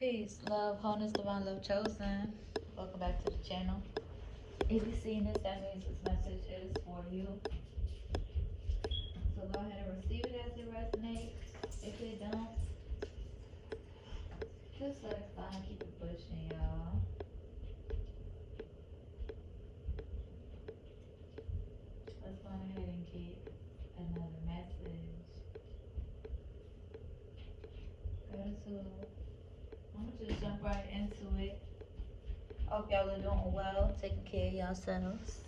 Peace, love, wholeness, divine love chosen. Welcome back to the channel. If you're seeing this, that means this message is for you. So go ahead and receive it as it resonates. If it don't, just let it fly and keep it pushing, y'all. Let's go ahead and get another message. Gratitude. I'm gonna just jump right into it. Hope y'all are doing well, taking care of yourselves.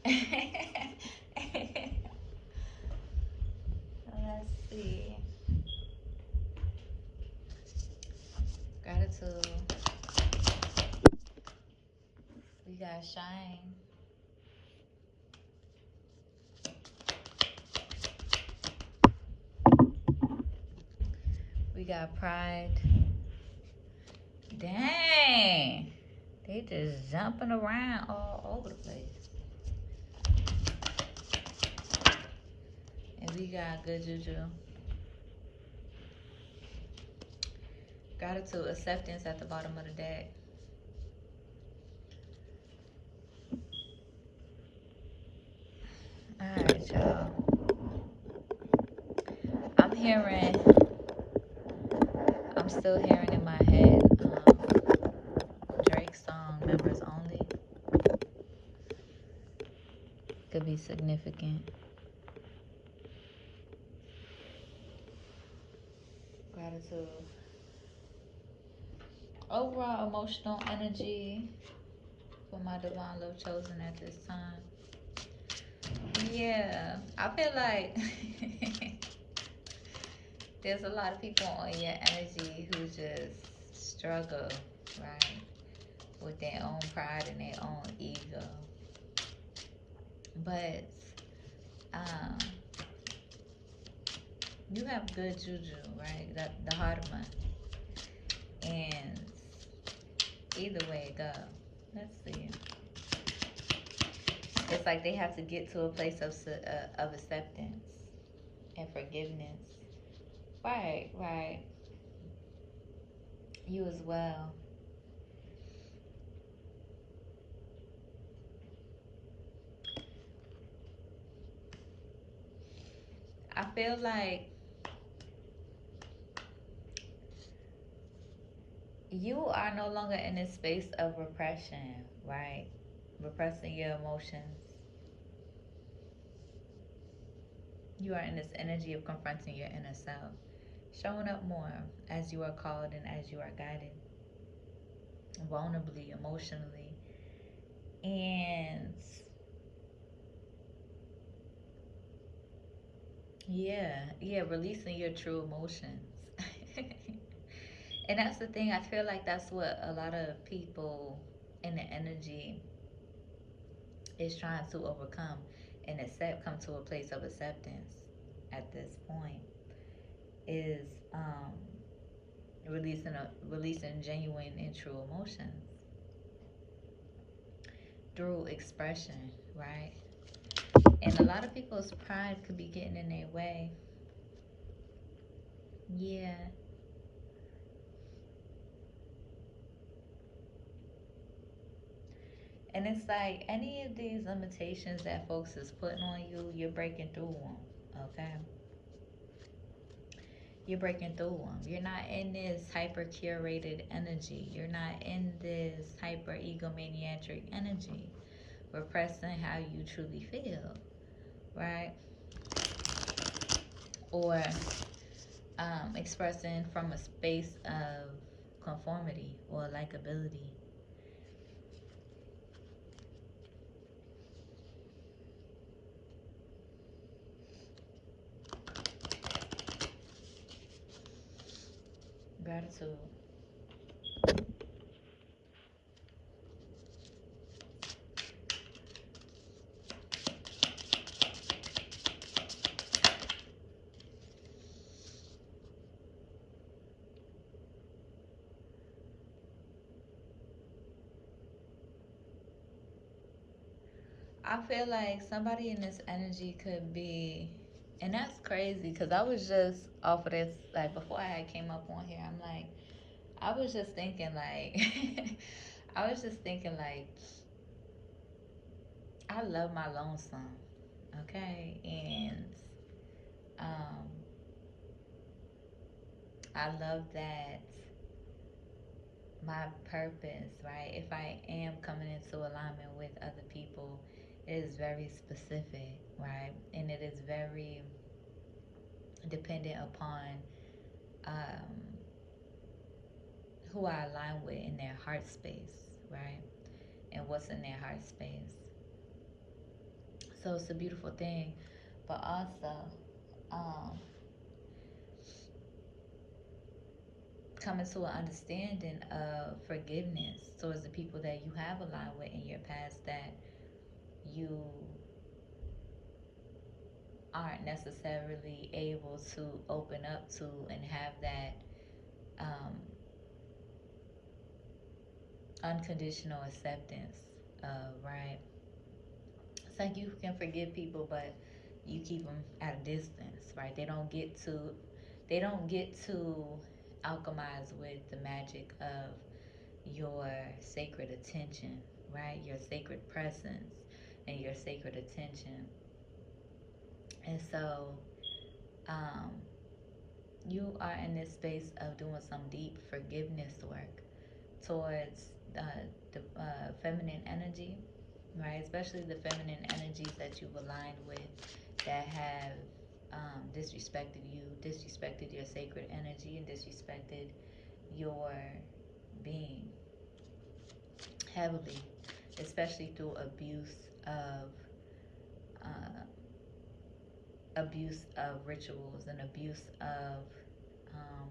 Let's see. Gratitude. We got shine. We got pride. Dang. They just jumping around all over the place. And we got good juju. Gratitude, acceptance at the bottom of the deck. Alright, y'all. I'm still hearing in my head Drake's song, Members Only. Could be significant. Gratitude. Overall emotional energy for my divine love chosen at this time. Yeah, I feel like there's a lot of people on your energy who just struggle, right, with their own pride and their own ego. But you have good juju, right? The heart of money. And either way it go, let's see. It's like they have to get to a place of acceptance and forgiveness. Right, right. You as well. I feel like you are no longer in this space of repression, right? Repressing your emotions. You are in this energy of confronting your inner self, showing up more as you are called and as you are guided, vulnerably, emotionally, and yeah, releasing your true emotions. And that's the thing, I feel like that's what a lot of people in the energy is trying to overcome and come to a place of acceptance at this point, is releasing genuine and true emotions through expression, right? And a lot of people's pride could be getting in their way. Yeah. And it's like any of these limitations that folks is putting on you, you're breaking through them, okay? You're breaking through them. You're not in this hyper curated energy. You're not in this hyper egomaniac energy, repressing how you truly feel, right? Or expressing from a space of conformity or likability. Gratitude. I feel like somebody in this energy could be And that's crazy because I was just off of this, like before I came up on here, I'm like, I was just thinking, like, I was just thinking, like, I love my lonesome, okay? And um, I love that my purpose, right? If I am coming into alignment with other people, it is very specific, right? And it is very dependent upon um, who I align with in their heart space, right? And what's in their heart space. So it's a beautiful thing, but also um, coming to an understanding of forgiveness towards the people that you have aligned with in your past that you aren't necessarily able to open up to and have that um, unconditional acceptance of, right? It's like you can forgive people, but you keep them at a distance, right? They don't get to alchemize with the magic of your sacred attention, right? Your sacred presence and your sacred attention. And so, um, you are in this space of doing some deep forgiveness work towards the feminine energy, right? Especially the feminine energies that you've aligned with that have disrespected you, disrespected your sacred energy, and disrespected your being heavily, especially through uh, abuse of rituals and abuse of um,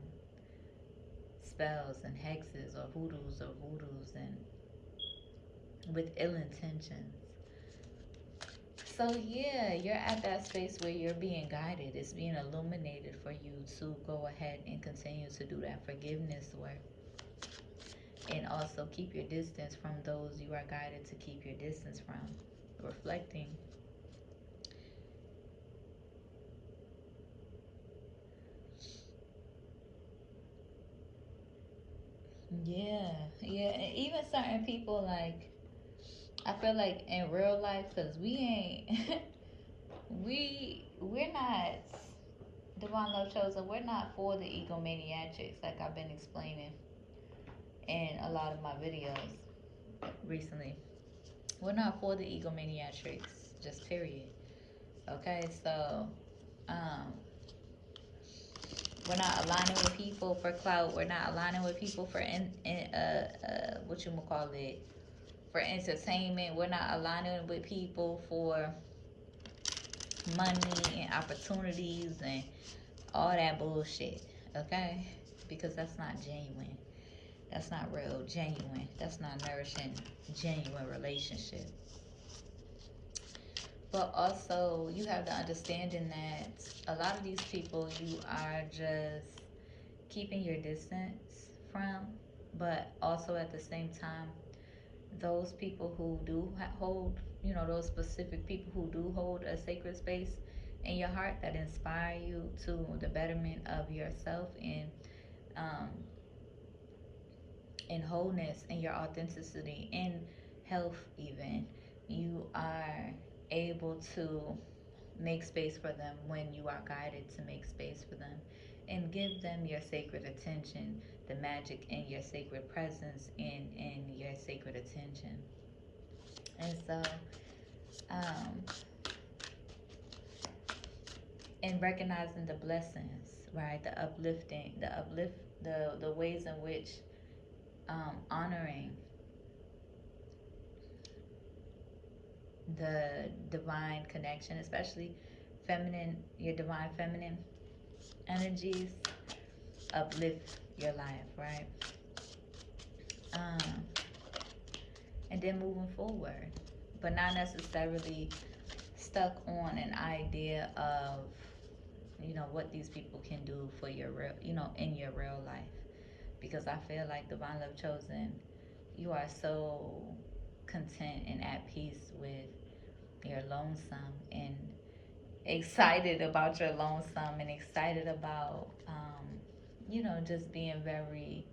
spells and hexes or hoodoos and with ill intentions. So yeah, you're at that space where you're being guided. It's being illuminated for you to go ahead and continue to do that forgiveness work. And also keep your distance from those you are guided to keep your distance from. Reflecting. Yeah, yeah. And even certain people, like, I feel like in real life, because we ain't, we're not, Divine Love Chosen, we're not for the egomaniacs, like I've been explaining in a lot of my videos recently. We're not for the egomaniacs, just period. Okay, so um, we're not aligning with people for clout. We're not aligning with people for what you gonna call it, for entertainment. We're not aligning with people for money and opportunities and all that bullshit. Okay, because that's not genuine. That's not real, genuine. That's not nourishing, genuine relationship. But also, you have the understanding that a lot of these people you are just keeping your distance from, but also at the same time, those people who do hold, those specific people who do hold a sacred space in your heart that inspire you to the betterment of yourself um, in wholeness and your authenticity in health, even you are able to make space for them when you are guided to make space for them and give them your sacred attention, the magic in your sacred presence in your sacred attention. And so um and recognizing the blessings, right? The uplifting, the ways in which honoring the divine connection, especially feminine, your divine feminine energies uplift your life, right? Um, and then moving forward, but not necessarily stuck on an idea of, what these people can do for your real, in your real life. Because I feel like Divine Love Chosen, you are so content and at peace with your lonesome, and excited about your lonesome and excited about, just being very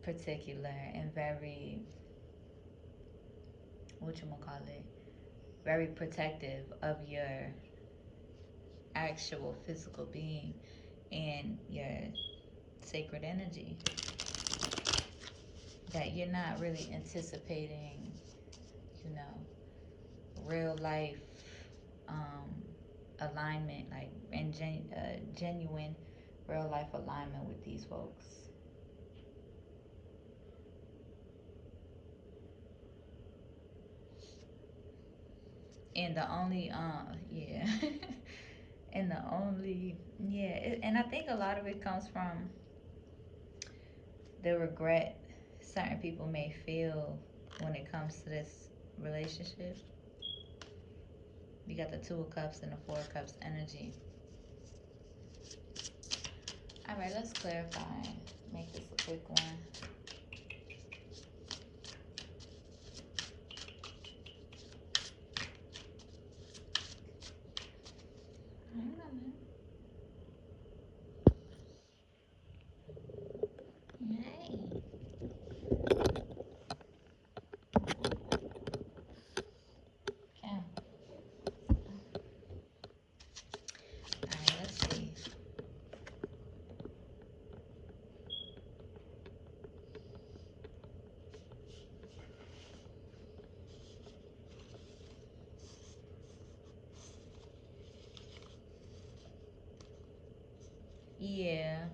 particular and very, what you call it, very protective of your actual physical being and your sacred energy, that you're not really anticipating, you know, real life um, alignment, like and genuine real life alignment with these folks. And the only, yeah, and the only, yeah, and I think a lot of it comes from the regret certain people may feel when it comes to this relationship. You got the Two of Cups and the Four of Cups energy. All right, let's clarify. Make this a quick one. I don't know, man. Hey. Yeah. All right, let's see. Yeah.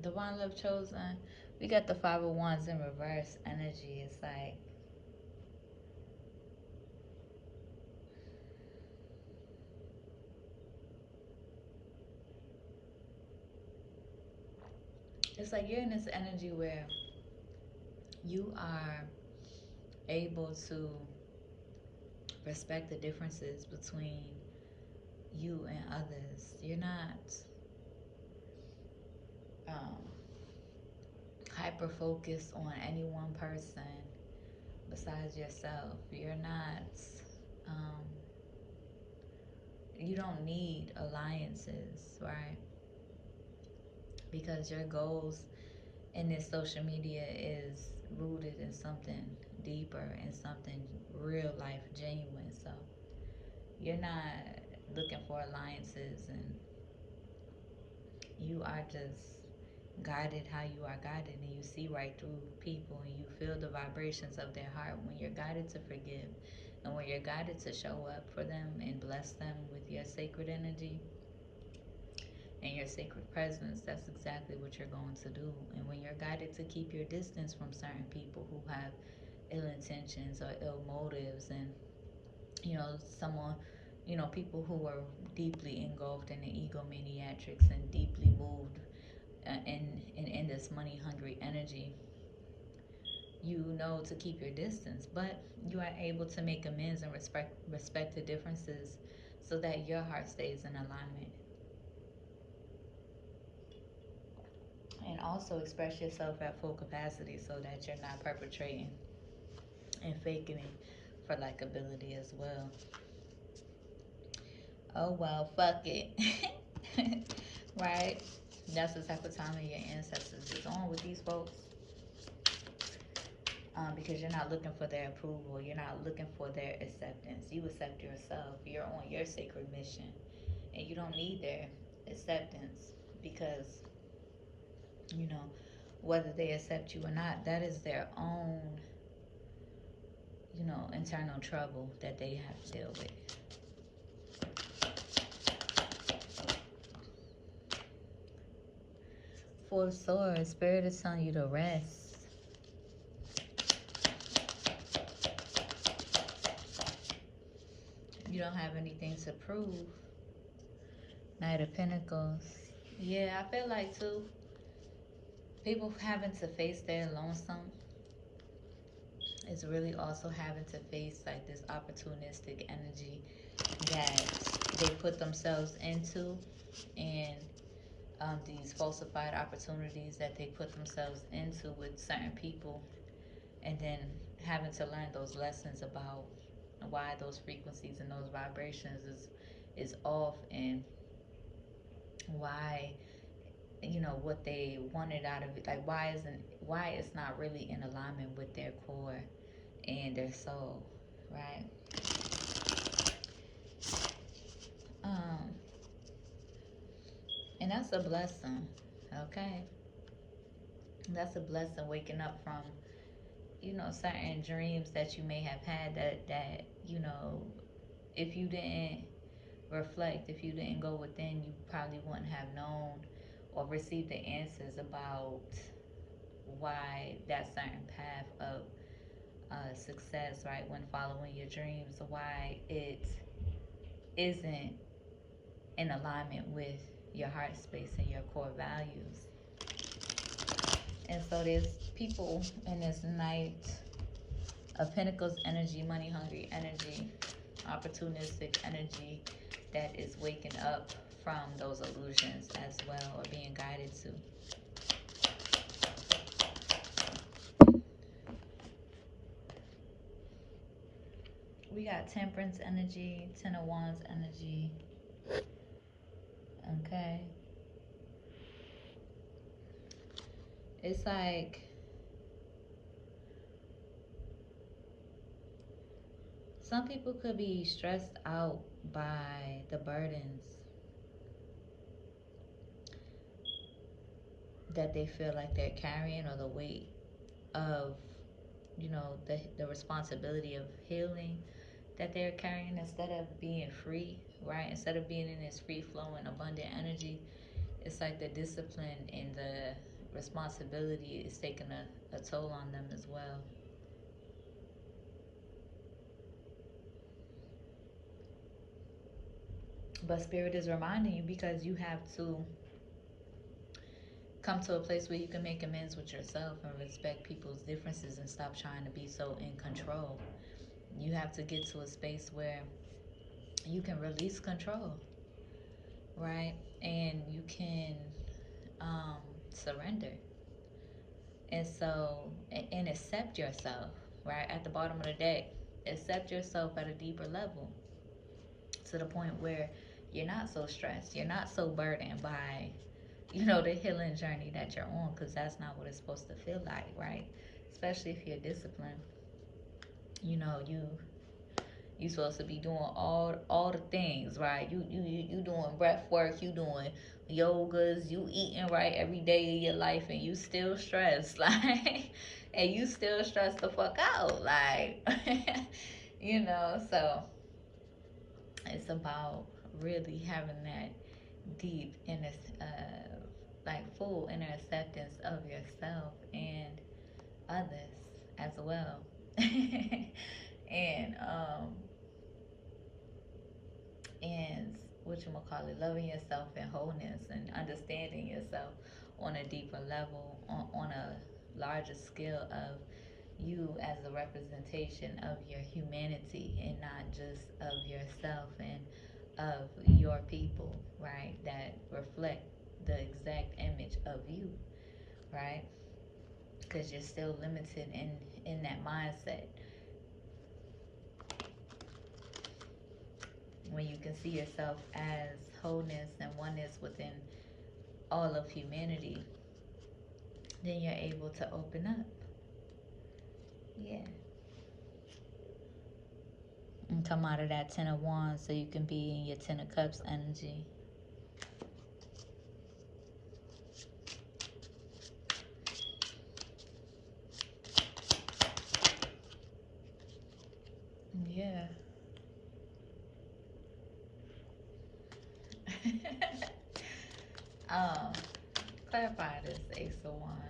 Divine Love Chosen. We got the Five of Wands in reverse energy. It's like, you're in this energy where you are able to respect the differences between you and others. You're not um, hyper focused on any one person besides yourself. You're not, um, you don't need alliances, right? Because your goals in this social media is rooted in something deeper and something real life genuine. So you're not looking for alliances, and you are just guided how you are guided, and you see right through people and you feel the vibrations of their heart when you're guided to forgive and when you're guided to show up for them and bless them with your sacred energy and your sacred presence. That's exactly what you're going to do. And when you're guided to keep your distance from certain people who have ill intentions or ill motives, and someone, people who are deeply engulfed in the egomaniatrics and deeply moved in this money hungry energy, you know to keep your distance, but you are able to make amends and respect the differences so that your heart stays in alignment, and also express yourself at full capacity so that you're not perpetrating and faking it for likability as well. Oh well, fuck it. Right? That's the type of time that your ancestors is on with these folks. Because you're not looking for their approval. You're not looking for their acceptance. You accept yourself. You're on your sacred mission. And you don't need their acceptance because, you know, whether they accept you or not, that is their own, internal trouble that they have to deal with. Four of Swords, Spirit is telling you to rest. You don't have anything to prove. Knight of Pentacles. Yeah, I feel like too, people having to face their lonesome is really also having to face like this opportunistic energy that they put themselves into, and these falsified opportunities that they put themselves into with certain people, and then having to learn those lessons about why those frequencies and those vibrations is off, and why, what they wanted out of it, like why it's not really in alignment with their core and their soul, right? um and that's a blessing. Okay, that's a blessing, waking up from certain dreams that you may have had, that if you didn't reflect, if you didn't go within, you probably wouldn't have known or received the answers about why that certain path of success, right, when following your dreams, why it isn't in alignment with your heart space and your core values. And so there's people in this Knight of Pentacles energy, money hungry energy, opportunistic energy, that is waking up from those illusions as well, or being guided to. We got Temperance energy, Ten of Wands energy. Okay. It's like some people could be stressed out by the burdens that they feel like they're carrying, or the weight of, the responsibility of healing that they're carrying, instead of being free, right? Instead of being in this free flowing, abundant energy, it's like the discipline and the responsibility is taking a toll on them as well. But Spirit is reminding you, because you have to come to a place where you can make amends with yourself and respect people's differences and stop trying to be so in control. You have to get to a space where you can release control, right? And you can surrender. And so, and accept yourself, right? At the bottom of the deck, accept yourself at a deeper level, to the point where you're not so stressed, you're not so burdened by, the healing journey that you're on, because that's not what it's supposed to feel like, right? Especially if you're disciplined. You supposed to be doing all the things, right? You doing breath work, you doing yogas, you eating right every day of your life, and you still stressed, like, and you still stressed the fuck out, like, So it's about really having that deep inner, like full inner acceptance of yourself and others as well. and and what you call it, loving yourself in wholeness and understanding yourself on a deeper level, on a larger scale of you as a representation of your humanity, and not just of yourself and of your people, right? That reflect the exact image of you, right? Because you're still limited in that mindset. When you can see yourself as wholeness and oneness within all of humanity, then you're able to open up. Yeah. And come out of that Ten of Wands, so you can be in your Ten of Cups energy. Yeah. um, Clarify this Ace of Wands.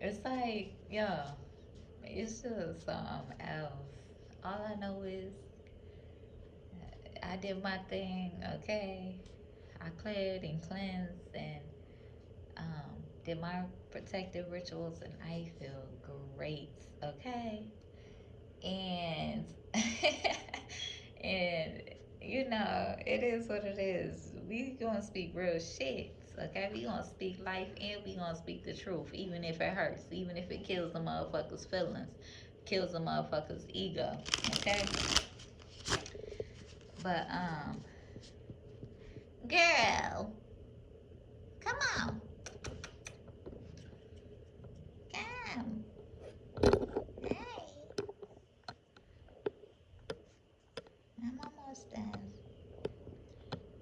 It's like, yeah, it's just something else. All I know is I did my thing, okay? I cleared and cleansed and did my protective rituals, and I feel great, okay? And and You know, it is what it is. We gonna speak real shit. Okay, we gonna speak life and we gonna speak the truth, even if it hurts, even if it kills the motherfucker's feelings, kills the motherfucker's ego. Okay, but girl, come on, come. Hey, I'm almost done.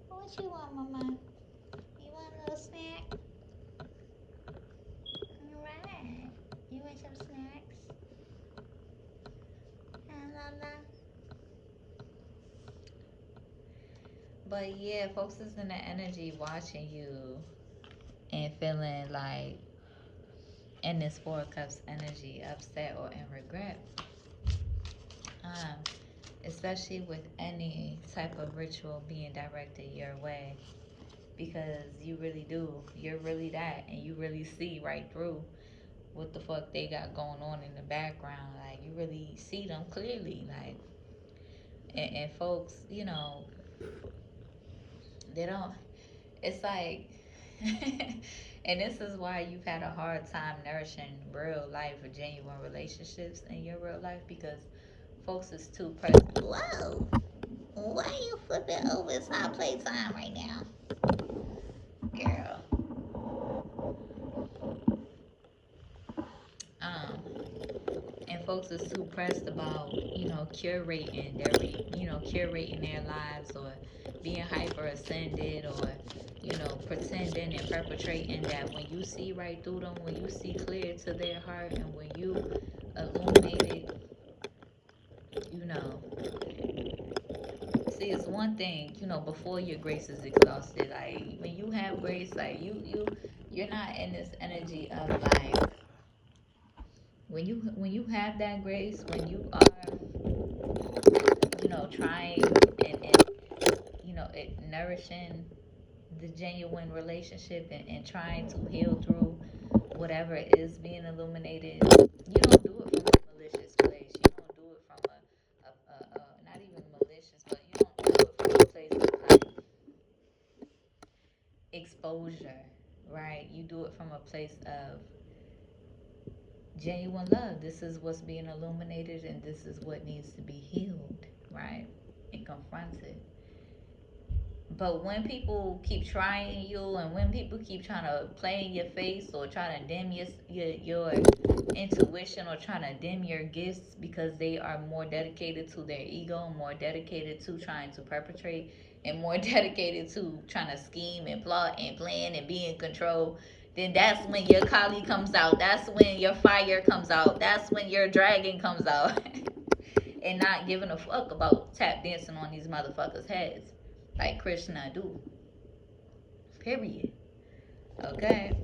What you want, mama? You want a little snack? All right. You want some snacks? La la. But yeah, folks is in the energy watching you and feeling like in this Four of Cups energy, upset or in regret. Um, Especially with any type of ritual being directed your way. Because you really do. You're really that and you really see right through what the fuck they got going on in the background. Like you really see them clearly. Like and folks, you know, they don't it's like and this is why you've had a hard time nourishing real life or genuine relationships in your real life because folks is too present. Whoa! Why are you flipping over? It's not playtime right now. Girl. Um, and folks is too pressed about, curating their lives or being hyper ascended or, pretending and perpetrating that when you see right through them, when you see clear to their heart and when you illuminate it, you know, see, it's one thing, before your grace is exhausted, like when you have grace, like you're not in this energy of like when you have that grace, when you are, trying and nourishing the genuine relationship and trying to heal through whatever is being illuminated, you don't do it from a malicious place. You don't do it from a not even malicious, but you don't do it from a place of like exposure, right? You do it from a place of genuine love. This is what's being illuminated and this is what needs to be healed, right? And confronted. But when people keep trying you and when people keep trying to play in your face or try to dim your intuition or trying to dim your gifts because they are more dedicated to their ego, more dedicated to trying to perpetrate, and more dedicated to trying to scheme and plot and plan and be in control, then that's when your Kali comes out. That's when your fire comes out. That's when your dragon comes out. And not giving a fuck about tap dancing on these motherfuckers' heads like Krishna do. Period. Okay?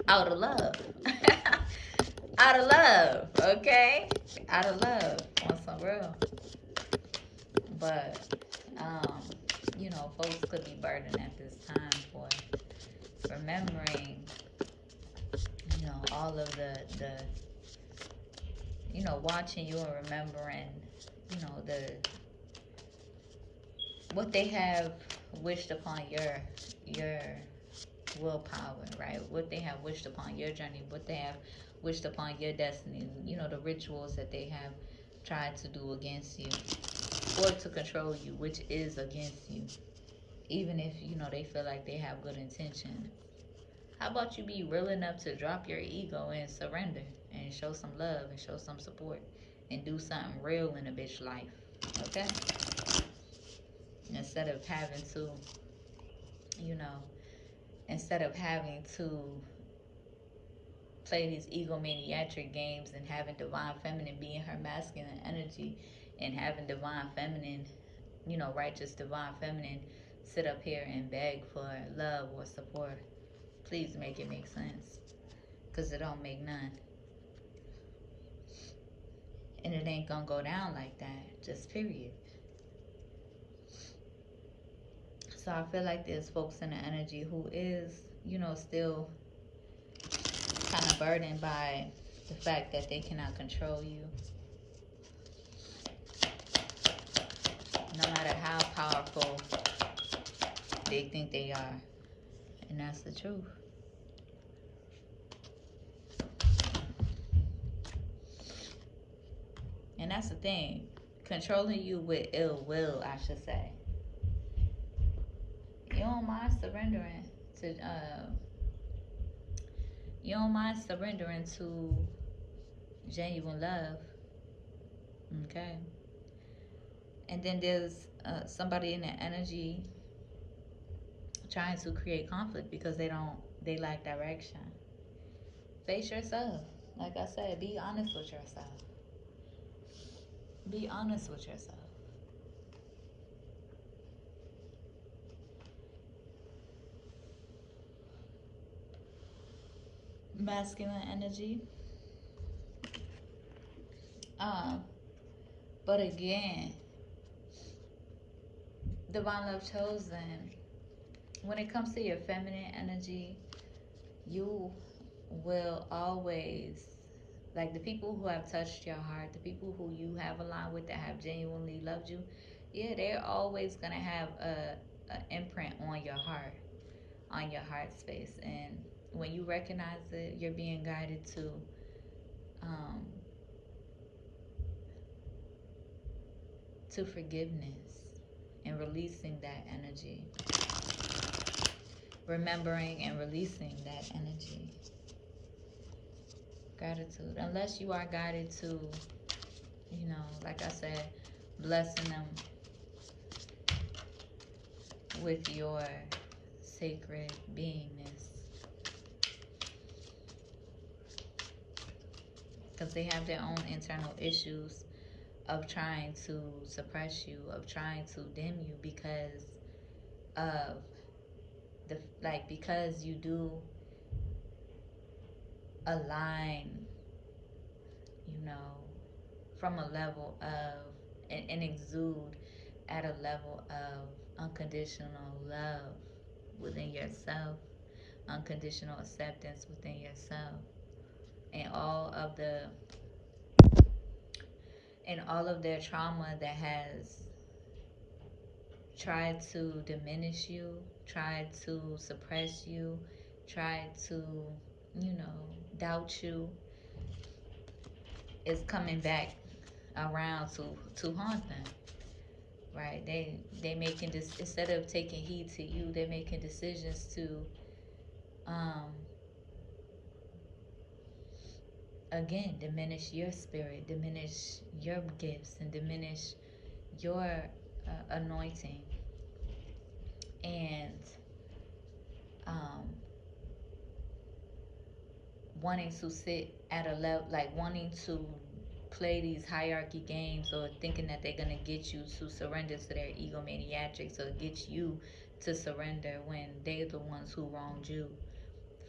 Out of love. Out of love. Okay? Out of love. On some real. But, folks could be burdened at this time for remembering, all of watching you and remembering, the what they have wished upon your willpower, right? What they have wished upon your journey, what they have wished upon your destiny, the rituals that they have tried to do against you or to control you, which is against you. Even if, they feel like they have good intention. How about you be real enough to drop your ego and surrender and show some love and show some support and do something real in a bitch life, okay? Instead of having to, you know, instead of having to play these egomaniac games and having divine feminine be in her masculine energy and having divine feminine, righteous divine feminine sit up here and beg for love or support. Please make it make sense. Because it don't make none. And it ain't gonna go down like that. Just period. So I feel like there's folks in the energy who is, still kind of burdened by the fact that they cannot control you. no matter how powerful they think they are. And that's the truth. And that's the thing. Controlling you with ill will, I should say. You don't mind surrendering to you don't mind surrendering to genuine love. Okay. And then there's somebody in that energy trying to create conflict because they lack direction. Face yourself. Like I said, be honest with yourself. Be honest with yourself. Masculine energy. Um, but again, divine love chosen. When it comes to your feminine energy, you will always, like, the people who have touched your heart, the people who you have aligned with that have genuinely loved you, yeah, they're always gonna have a imprint on your heart space. And when you recognize it, you're being guided um, to forgiveness and releasing that energy, remembering and releasing that energy. Gratitude. Unless you are guided to, like I said, blessing them with your sacred beingness. Because they have their own internal issues of trying to suppress you, of trying to dim you because of because you do align, you know, from a level of and exude at a level of unconditional love within yourself, unconditional acceptance within yourself, and all of their trauma that has tried to diminish you, tried to suppress you, tried to, doubt you, is coming back around to haunt them. Right? They making this, instead of taking heed to you, they're making decisions to um again diminish your spirit, diminish your gifts, and diminish your anointing, and um wanting to sit at a level, like wanting to play these hierarchy games, or thinking that they're going to get you to surrender to their egomaniacs, or get you to surrender when they're the ones who wronged you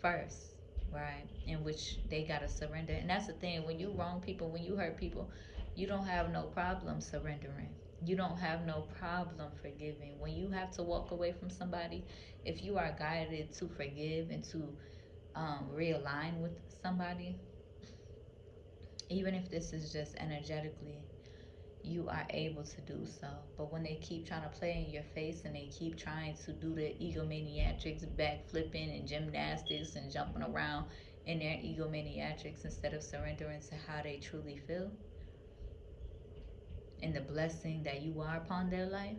first, right? In which they got to surrender. And that's the thing, when you wrong people, when you hurt people, you don't have no problem surrendering. You don't have no problem forgiving. When you have to walk away from somebody, if you are guided to forgive and to realign with somebody, even if this is just energetically, you are able to do so. But when they keep trying to play in your face, and they keep trying to do the egomaniacs, backflipping and gymnastics and jumping around in their egomaniacs, instead of surrendering to how they truly feel and the blessing that you are upon their life,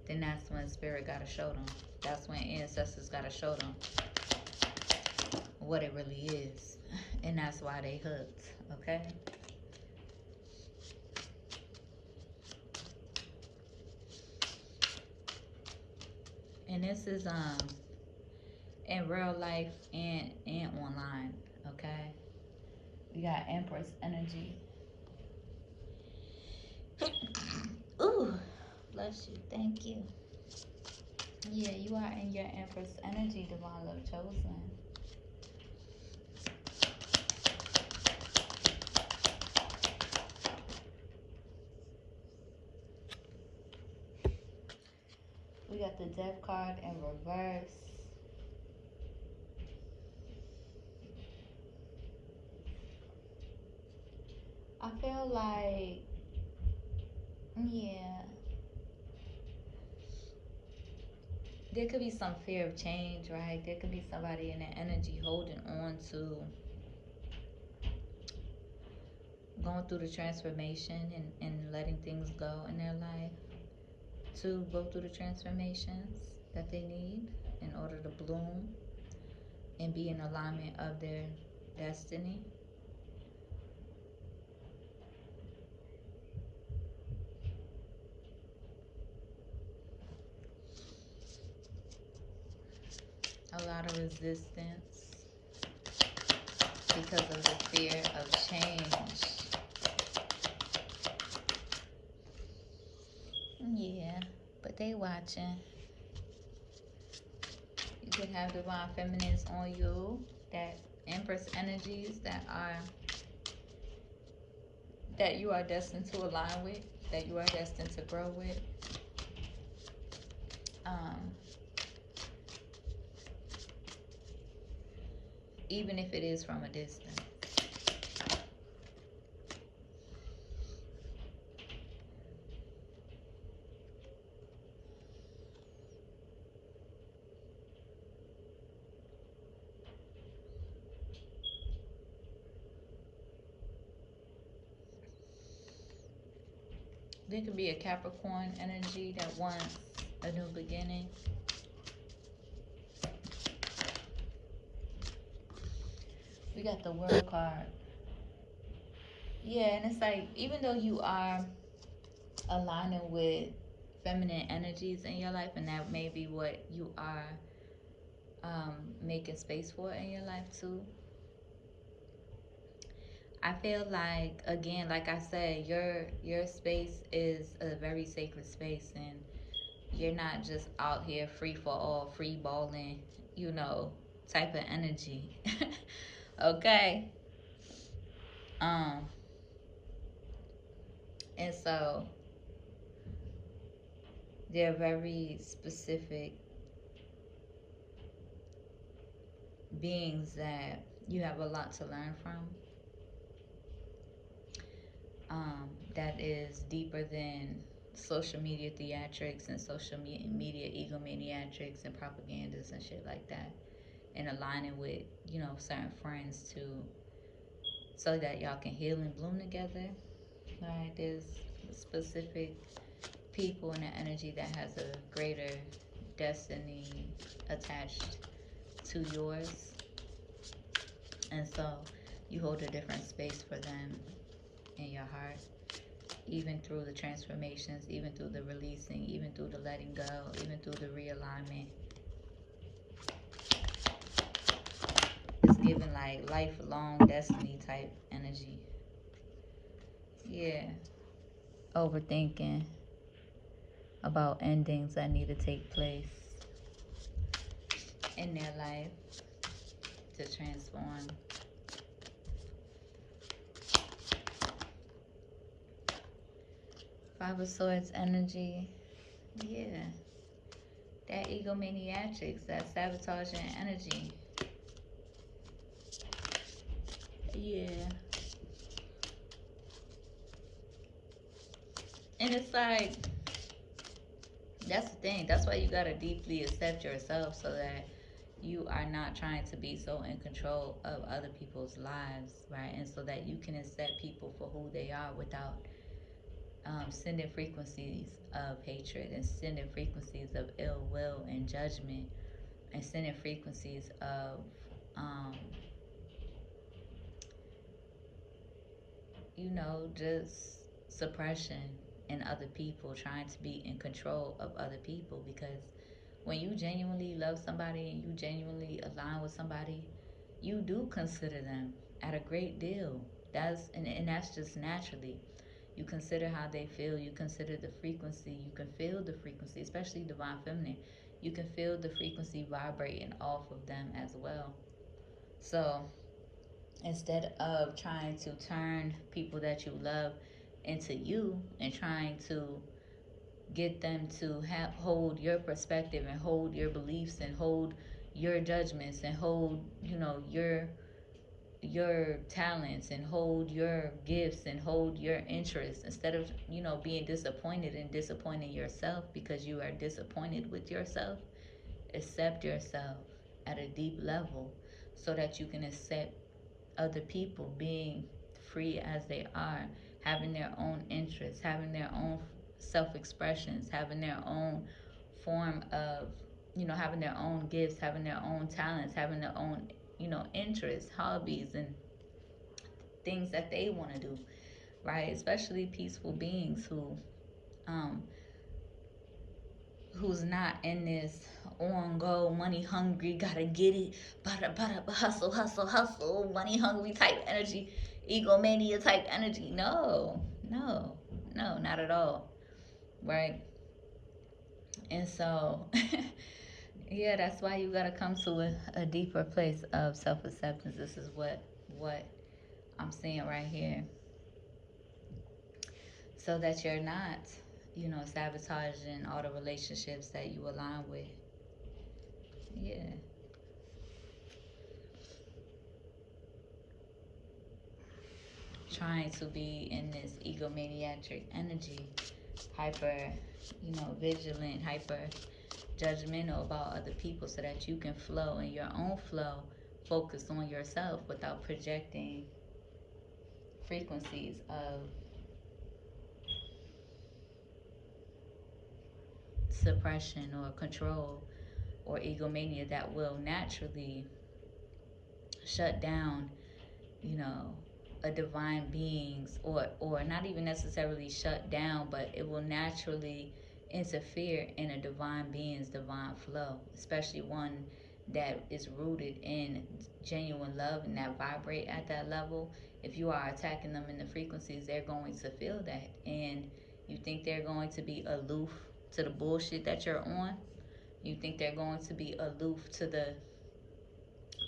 then that's when spirit gotta show them. That's when ancestors gotta show them what it really is. And that's why they hooked, okay? And this is in real life and online, okay? We got Empress energy. Ooh, bless you. Thank you. Yeah, you are in your Empress energy, divine love chosen. We got the Death card in reverse. I feel like, yeah, there could be some fear of change, right? There could be somebody in that energy holding on to going through the transformation and letting things go in their life to go through the transformations that they need in order to bloom and be in alignment of their destiny. A lot of resistance because of the fear of change. Yeah, but they watching. You could have divine feminines on you, that empress energies that you are destined to align with, that you are destined to grow with. Um, Even if it is from a distance. There could be a Capricorn energy that wants a new beginning. We got the World card. Yeah, and it's like, even though you are aligning with feminine energies in your life, and that may be what you are making space for in your life too. I feel like, again, like I said, your space is a very sacred space, and you're not just out here free for all, free balling, you know, type of energy. Okay. Um, and so they're very specific beings that you have a lot to learn from. That is deeper than social media theatrics and social media egomaniatrics and propagandas and shit like that, and aligning with, you know, certain friends to so that y'all can heal and bloom together. Right? There's specific people in the energy that has a greater destiny attached to yours, and so you hold a different space for them in your heart, even through the transformations, even through the releasing, even through the letting go, even through the realignment. It's given like lifelong destiny type energy. Yeah. Overthinking about endings that need to take place in their life to transform. Five of Swords energy. Yeah. That egomaniatrics, that sabotaging energy. Yeah. And it's like, that's the thing. That's why you gotta deeply accept yourself, so that you are not trying to be so in control of other people's lives, right? And so that you can accept people for who they are without sending frequencies of hatred, and sending frequencies of ill will and judgment, and sending frequencies of um, just suppression in other people, trying to be in control of other people. Because when you genuinely love somebody and you genuinely align with somebody, you do consider them at a great deal. And that's just naturally. You consider how they feel, you consider the frequency, you can feel the frequency, especially divine feminine. You can feel the frequency vibrating off of them as well. So instead of trying to turn people that you love into you, and trying to get them to hold your perspective and hold your beliefs and hold your judgments and hold, your talents and hold your gifts and hold your interests, instead of, being disappointed and disappointing yourself because you are disappointed with yourself, accept yourself at a deep level so that you can accept other people being free as they are, having their own interests, having their own self expressions, having their own form of, having their own gifts, having their own talents, having their own, interests, hobbies, and things that they want to do, right? Especially peaceful beings um, who's not in this on go, money hungry, gotta get it, hustle, hustle, hustle, money hungry type energy, egomania type energy. No, no, no, not at all, right? And so, yeah, that's why you gotta come to a deeper place of self acceptance. This is what I'm seeing right here, so that you're not, sabotaging all the relationships that you align with. Yeah. Trying to be in this egomaniac energy, hyper, vigilant, hyper judgmental about other people so that you can flow in your own flow, focus on yourself without projecting frequencies of suppression or control or egomania that will naturally shut down, you know, a divine being's, or not even necessarily shut down, but it will naturally interfere in a divine being's divine flow, especially one that is rooted in genuine love and that vibrate at that level. If you are attacking them in the frequencies, they're going to feel that. And you think they're going to be aloof to the bullshit that you're on? You think they're going to be aloof to the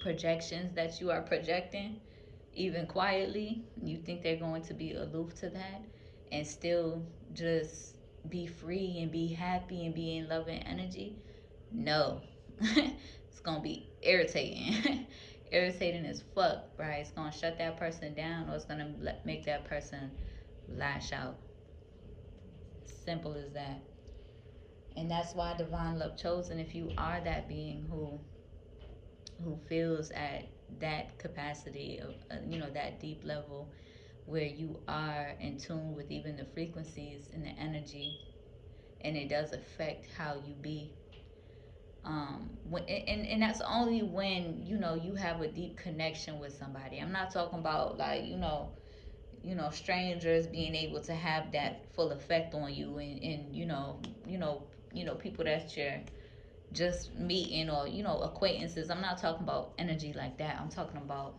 projections that you are projecting, even quietly? You think they're going to be aloof to that and still just be free and be happy and be in love and energy? No. It's going to be irritating. Irritating as fuck, right? It's going to shut that person down, or it's going to make that person lash out. Simple as that. And that's why divine love chosen, if you are that being who feels at that capacity of, that deep level where you are in tune with even the frequencies and the energy, and it does affect how you be. And that's only when you have a deep connection with somebody. I'm not talking about, like, strangers being able to have that full effect on you, and people that you're just meeting, or acquaintances. I'm not talking about energy like that. I'm talking about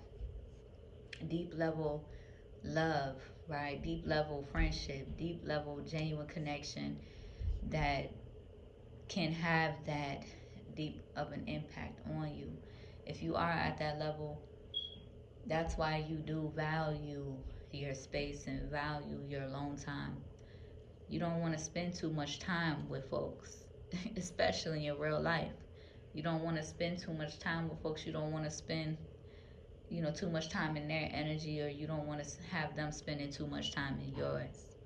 deep level love, right? Deep level friendship, deep level genuine connection that can have that deep of an impact on you. If you are at that level, that's why you do value your space and value your alone time. You don't want to spend too much time with folks, especially in your real life. You don't want to spend too much time with folks. You don't want to spend, too much time in their energy, or you don't want to have them spending too much time in yours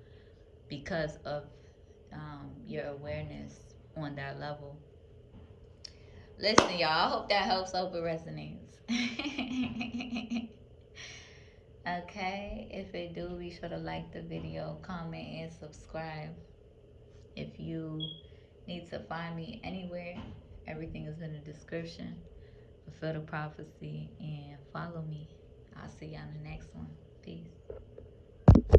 because of your awareness on that level. Listen, y'all, I hope that helps. Hope it resonates. Okay, if it do, be sure to like the video, comment, and subscribe. If you need to find me anywhere, everything is in the description. Fulfill the prophecy and follow me. I'll see you on the next one.